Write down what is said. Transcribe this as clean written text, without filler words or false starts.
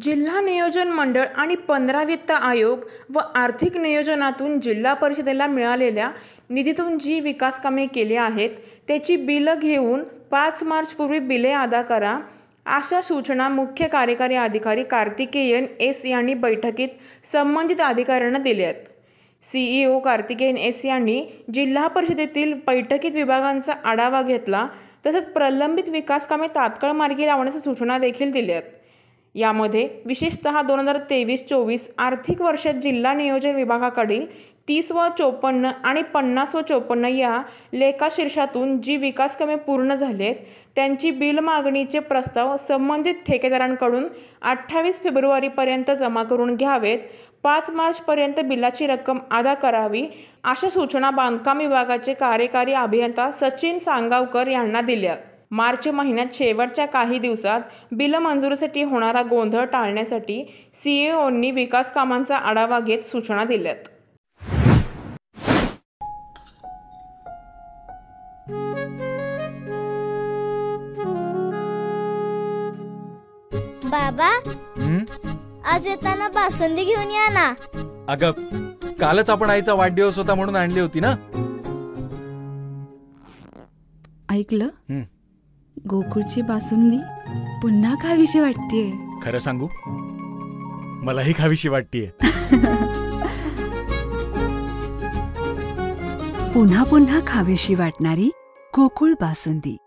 जिल्हा नियोजन मंडळ आणि 15 वित्त आयोग व आर्थिक नियोजनातून जिल्हा परिषदेला मिळालेल्या निधीतून जी विकास कामे केली आहेत त्याची बिलं घेऊन 5 मार्चपूर्वी बिले अदा करा, अशा सूचना मुख्य कार्यकारी अधिकारी कार्तिकेयन एस यांनी बैठकीत संबंधित अधिकाऱ्यांना दिल्या आहेत. CEO कार्तिकेयन एस यांनी जिल्हा परिषदेतील बैठकीत विभागांचा आढावा घेतला, तसंच प्रलंबित विकास कामे तात्काळ मार्गी लावण्याच्या सूचना देखील दिल्या आहेत. यामध्ये विशेषतः 2023-24 आर्थिक वर्षात जिल्हा नियोजन विभागाकडील 30 व 54 आणि 50 व 54 या लेखाशीर्षातून जी विकास कामे पूर्ण झालेत त्यांची बिल मागणीचे प्रस्ताव संबंधित ठेकेदारांकडून 28 फेब्रुवारीपर्यंत जमा करून घ्यावेत. 5 मार्चपर्यंत बिलाची रक्कम अदा करावी, अशा सूचना बांधकाम विभागाचे कार्यकारी अभियंता सचिन सांगावकर यांना दिल्या. मार्च महिन्यात शेवटच्या काही दिवसात बिल मंजुरीसाठी होणारा गोंधळ टाळण्यासाठी CEOंनी विकास कामांचा आढावा घेत सूचना दिल्यात. बाबा, आज येताना बासुंदी घेऊन या ना. अगं, कालच आपण आईचा वाढदिवस होता म्हणून आणली होती ना. ऐकलं, गोकुळची बासुंदी पुन्हा खावीशी वाटतेय. खरं सांगू, मलाही खावीशी वाटतेय. पुन्हा पुन्हा खावीशी वाटणारी गोकुळ बासुंदी.